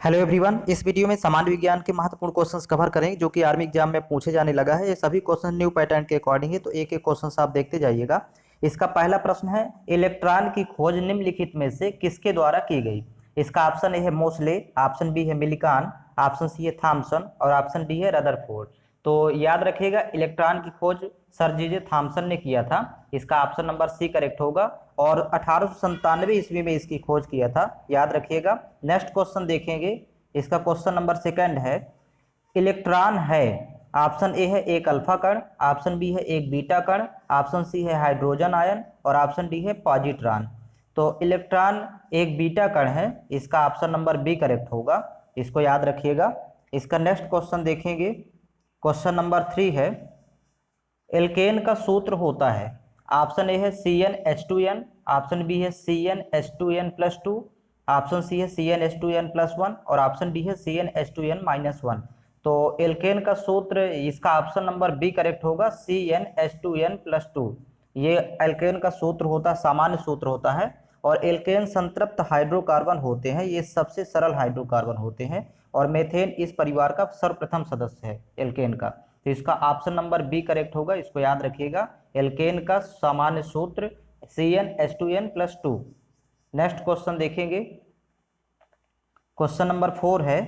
Hello everyone. इस video में सामान्य विज्ञान के महत्वपूर्ण क्वेश्चंस कवर करेंगे जो कि आर्मी एग्जाम में पूछे जाने लगा है। ये सभी क्वेश्चन न्यू पैटर्न के अकॉर्डिंग है, तो एक एक क्वेश्चन आप देखते जाइएगा। इसका पहला प्रश्न है, इलेक्ट्रॉन की खोज निम्नलिखित में से किसके द्वारा की गई। इसका ऑप्शन ए है मोसले, ऑप्शन बी है मिलिकान, ऑप्शन सी है थॉमसन और ऑप्शन डी है रदरफोर्ड। तो याद रखिएगा, इलेक्ट्रॉन की खोज सर जे जे थॉमसन ने किया था। इसका ऑप्शन नंबर सी करेक्ट होगा और 1897 ईस्वी में इसकी खोज किया था, याद रखिएगा। नेक्स्ट क्वेश्चन देखेंगे। इसका क्वेश्चन नंबर सेकंड है, इलेक्ट्रॉन है, ऑप्शन ए है एक अल्फा कण, ऑप्शन बी है एक बीटा कण, ऑप्शन सी है हाइड्रोजन आयन और ऑप्शन डी है पॉजिट्रॉन। तो इलेक्ट्रॉन एक बीटा कण है, इसका ऑप्शन नंबर बी करेक्ट होगा, इसको याद रखिएगा। इसका नेक्स्ट क्वेश्चन देखेंगे। क्वेश्चन नंबर 3 है, एल्केन का सूत्र होता है, ऑप्शन ए है CnH2n, ऑप्शन बी है CnH2n+2, ऑप्शन सी है CnH2n+1 और ऑप्शन डी है CnH2n-1। तो एल्केन का सूत्र, इसका ऑप्शन नंबर बी करेक्ट होगा, CnH2n+2। ये एल्केन का सूत्र होता है, सामान्य सूत्र होता है। और एल्केन संतृप्त हाइड्रोकार्बन होते हैं, ये सबसे सरल हाइड्रोकार्बन होते हैं और मेथेन इस परिवार का सर्वप्रथम सदस्य है एल्केन का। तो इसका ऑप्शन नंबर बी करेक्ट होगा, इसको याद रखिएगा। एल्केन का सामान्य सूत्र CnH2n+2। नेक्स्ट क्वेश्चन देखेंगे। क्वेश्चन नंबर 4 है,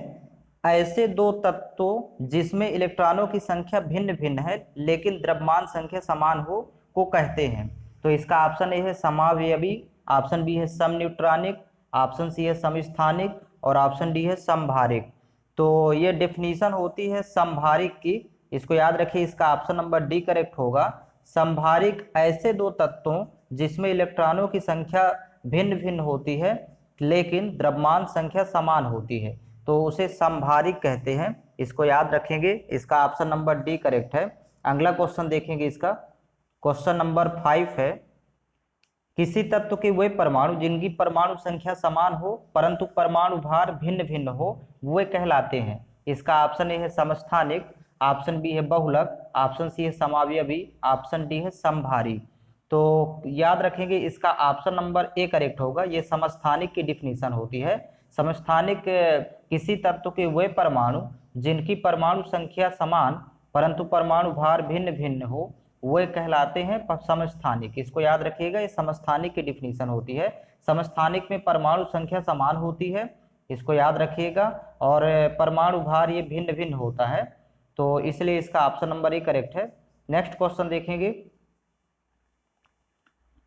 ऐसे दो तत्वों जिसमें इलेक्ट्रॉनों की संख्या भिन्न भिन्न है लेकिन द्रव्यमान संख्या समान हो को कहते हैं। तो इसका ऑप्शन ए है समावयवी, ऑप्शन बी है समन्यूट्रॉनिक, ऑप्शन सी है समस्थानिक और ऑप्शन डी है समभारिक। तो ये डेफिनीशन होती है समभारिक की, इसको याद रखिए। इसका ऑप्शन नंबर डी करेक्ट होगा। समभारिक ऐसे दो तत्वों जिसमें इलेक्ट्रॉनों की संख्या भिन्न भिन्न होती है लेकिन द्रव्यमान संख्या समान होती है, तो उसे समभारिक कहते हैं, इसको याद रखेंगे। इसका ऑप्शन नंबर डी करेक्ट है। अगला क्वेश्चन देखेंगे। इसका क्वेश्चन नंबर 5 है, किसी तत्व के वे परमाणु जिनकी परमाणु संख्या समान हो परंतु परमाणु भार भिन्न भिन्न हो वे कहलाते हैं। इसका ऑप्शन ए है समस्थानिक, ऑप्शन बी है बहुलक, ऑप्शन सी है समावयवी, ऑप्शन डी है समभारी। तो याद रखेंगे, इसका ऑप्शन नंबर ए करेक्ट होगा। ये समस्थानिक की डिफिनीशन होती है। समस्थानिक किसी तत्व के वे परमाणु जिनकी परमाणु संख्या समान परंतु परमाणु भार भिन्न भिन्न हो वे कहलाते हैं समस्थानिक, इसको याद रखिएगा। ये समस्थानिक की डिफिनीशन होती है। समस्थानिक में परमाणु संख्या समान होती है, इसको याद रखिएगा, और परमाणु भार ये भिन्न भिन्न होता है, तो इसलिए इसका ऑप्शन नंबर ए करेक्ट है। नेक्स्ट क्वेश्चन देखेंगे।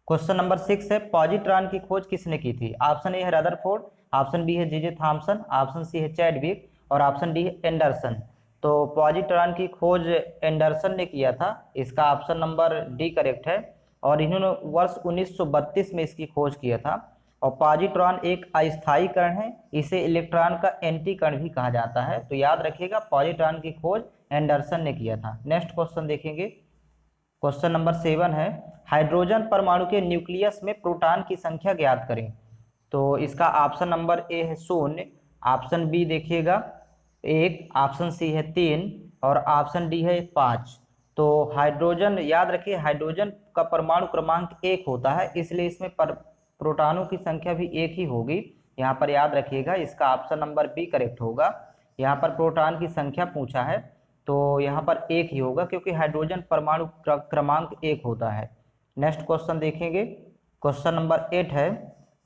क्वेश्चन नंबर 6 है, पॉजिट्रॉन की खोज किसने की थी। ऑप्शन ए है रदरफोर्ड, ऑप्शन बी है जे थॉमसन, ऑप्शन सी है चैडविक और ऑप्शन डी है एंडरसन। तो पॉजिट्रॉन की खोज एंडरसन ने किया था, इसका ऑप्शन नंबर डी करेक्ट है। और इन्होंने वर्ष 1932 में इसकी खोज किया था। और पॉजिट्रॉन एक अस्थायी कण है, इसे इलेक्ट्रॉन का एंटी कण भी कहा जाता है, तो याद रखिएगा पॉजिट्रॉन की खोज एंडरसन ने किया था। नेक्स्ट क्वेश्चन देखेंगे। क्वेश्चन नंबर 7 है, हाइड्रोजन परमाणु के न्यूक्लियस में प्रोटॉन की संख्या ज्ञात करें। तो इसका ऑप्शन नंबर ए है 0, ऑप्शन बी देखिएगा 1, ऑप्शन सी है 3 और ऑप्शन डी है 5। तो हाइड्रोजन, याद रखिए हाइड्रोजन का परमाणु क्रमांक 1 होता है, इसलिए इसमें प्रोटॉनों की संख्या भी 1 ही होगी, यहाँ पर याद रखिएगा। इसका ऑप्शन नंबर बी करेक्ट होगा। यहाँ पर प्रोटॉन की संख्या पूछा है तो यहाँ पर 1 ही होगा क्योंकि हाइड्रोजन परमाणु क्रमांक 1 होता है। नेक्स्ट क्वेश्चन देखेंगे। क्वेश्चन नंबर 8 है,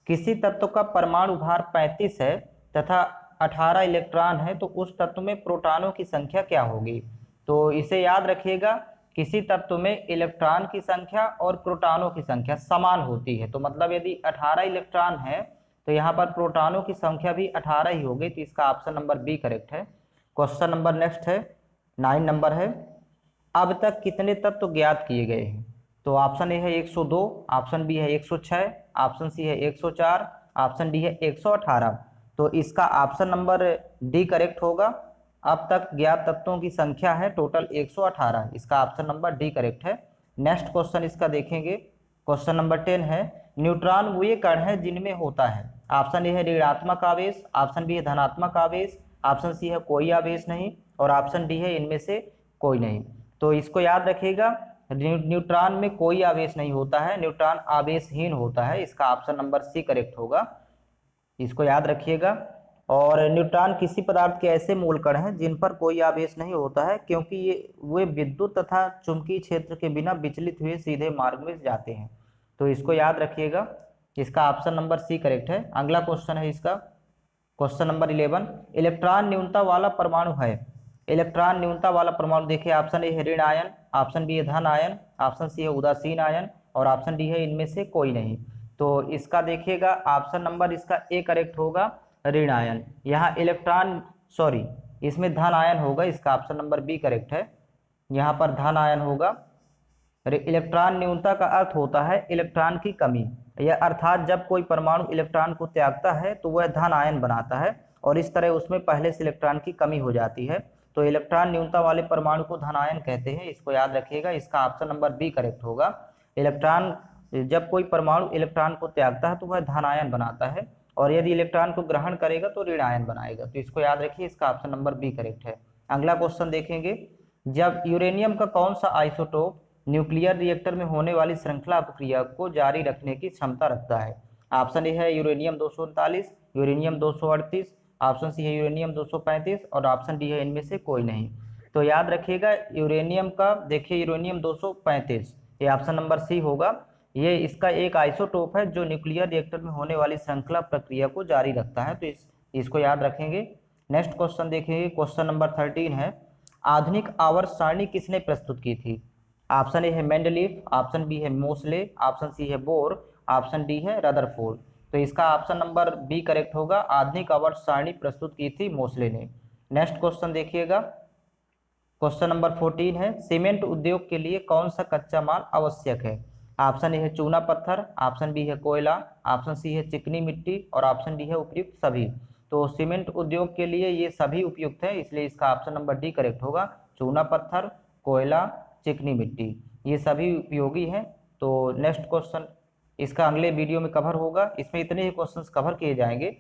किसी तत्व का परमाणु भार 35 है तथा 18 इलेक्ट्रॉन है तो उस तत्व में प्रोटॉनों की संख्या क्या होगी। तो इसे याद रखिएगा, किसी तत्व में इलेक्ट्रॉन की संख्या और प्रोटॉनों की संख्या समान होती है, तो मतलब यदि 18 इलेक्ट्रॉन है तो यहाँ पर प्रोटॉनों की संख्या भी 18 ही होगी, तो इसका ऑप्शन नंबर बी करेक्ट है। क्वेश्चन नंबर नेक्स्ट है 9 नंबर है, अब तक कितने तत्व ज्ञात किए गए हैं। तो ऑप्शन ए है 102, ऑप्शन बी है 106, ऑप्शन सी है 104, ऑप्शन डी है 118। तो इसका ऑप्शन नंबर डी करेक्ट होगा। अब तक ज्ञात तत्वों की संख्या है टोटल 118, इसका ऑप्शन नंबर डी करेक्ट है। नेक्स्ट क्वेश्चन इसका देखेंगे। क्वेश्चन नंबर 10 है, न्यूट्रॉन वे कण है जिनमें होता है, ऑप्शन ए है ऋणात्मक आवेश, ऑप्शन बी है धनात्मक आवेश, ऑप्शन सी है कोई आवेश नहीं और ऑप्शन डी है इनमें से कोई नहीं। तो इसको याद रखिएगा, न्यूट्रॉन में कोई आवेश नहीं होता है, न्यूट्रॉन आवेशहीन होता है, इसका ऑप्शन नंबर सी करेक्ट होगा, इसको याद रखिएगा। और न्यूट्रॉन किसी पदार्थ के ऐसे मूल कण हैं जिन पर कोई आवेश नहीं होता है, क्योंकि ये वे विद्युत तथा चुंबकीय क्षेत्र के बिना विचलित हुए सीधे मार्ग में जाते हैं। तो इसको याद रखिएगा, इसका ऑप्शन नंबर सी करेक्ट है। अगला क्वेश्चन है इसका, क्वेश्चन नंबर 11, इलेक्ट्रॉन न्यूनता वाला परमाणु है। इलेक्ट्रॉन न्यूनता वाला परमाणु देखिए, ऑप्शन ए है ऋण आयन, ऑप्शन बी है धन आयन, ऑप्शन सी है उदासीन आयन और ऑप्शन डी है इनमें से कोई नहीं। तो इसका देखिएगा ऑप्शन नंबर इसका ए करेक्ट होगा, ऋण आयन। यहाँ इलेक्ट्रॉन सॉरी इसमें धन आयन होगा, इसका ऑप्शन नंबर बी करेक्ट है, यहाँ पर धन आयन होगा। इलेक्ट्रॉन न्यूनता का अर्थ होता है इलेक्ट्रॉन की कमी, यह अर्थात जब कोई परमाणु इलेक्ट्रॉन को त्यागता है तो वह धन आयन बनाता है और इस तरह उसमें पहले से इलेक्ट्रॉन की कमी हो जाती है। तो इलेक्ट्रॉन न्यूनता वाले परमाणु को धन आयन कहते हैं, इसको याद रखिएगा, इसका ऑप्शन नंबर बी करेक्ट होगा। इलेक्ट्रॉन जब कोई परमाणु इलेक्ट्रॉन को त्यागता है तो वह धन आयन बनाता है और यदि इलेक्ट्रॉन को ग्रहण करेगा तो ऋण आयन बनाएगा। तो इसको याद रखिए, इसका ऑप्शन नंबर बी करेक्ट है। अगला क्वेश्चन देखेंगे, जब यूरेनियम का कौन सा आइसोटोप न्यूक्लियर रिएक्टर में होने वाली श्रृंखला प्रक्रिया को जारी रखने की क्षमता रखता है। ऑप्शन ए है यूरेनियम 239, यूरेनियम 238, ऑप्शन सी है यूरेनियम 235 और ऑप्शन डी है इनमें से कोई नहीं। तो याद रखिएगा यूरेनियम का, देखिए यूरेनियम 235 ये ऑप्शन नंबर सी होगा। ये इसका एक आइसोटोप है जो न्यूक्लियर रिएक्टर में होने वाली श्रृंखला प्रक्रिया को जारी रखता है। तो इसको याद रखेंगे। नेक्स्ट क्वेश्चन देखेंगे, क्वेश्चन नंबर 13 है, आधुनिक आवर्त सारणी किसने प्रस्तुत की थी। ऑप्शन ए है मेंडलीफ, ऑप्शन बी है मोसले, ऑप्शन सी है बोर, ऑप्शन डी है रदरफोर्ड। तो इसका ऑप्शन नंबर बी करेक्ट होगा, आधुनिक आवर्त सारणी प्रस्तुत की थी मोसले ने। नेक्स्ट क्वेश्चन देखिएगा, क्वेश्चन नंबर 14 है, सीमेंट उद्योग के लिए कौन सा कच्चा माल आवश्यक है। ऑप्शन ए है चूना पत्थर, ऑप्शन बी है कोयला, ऑप्शन सी है चिकनी मिट्टी और ऑप्शन डी है उपयुक्त सभी। तो सीमेंट उद्योग के लिए ये सभी उपयुक्त है, इसलिए इसका ऑप्शन नंबर डी करेक्ट होगा, चूना पत्थर, कोयला, चिकनी मिट्टी ये सभी उपयोगी हैं। तो नेक्स्ट क्वेश्चन इसका अगले वीडियो में कवर होगा, इसमें इतने ही क्वेश्चंस कवर किए जाएंगे।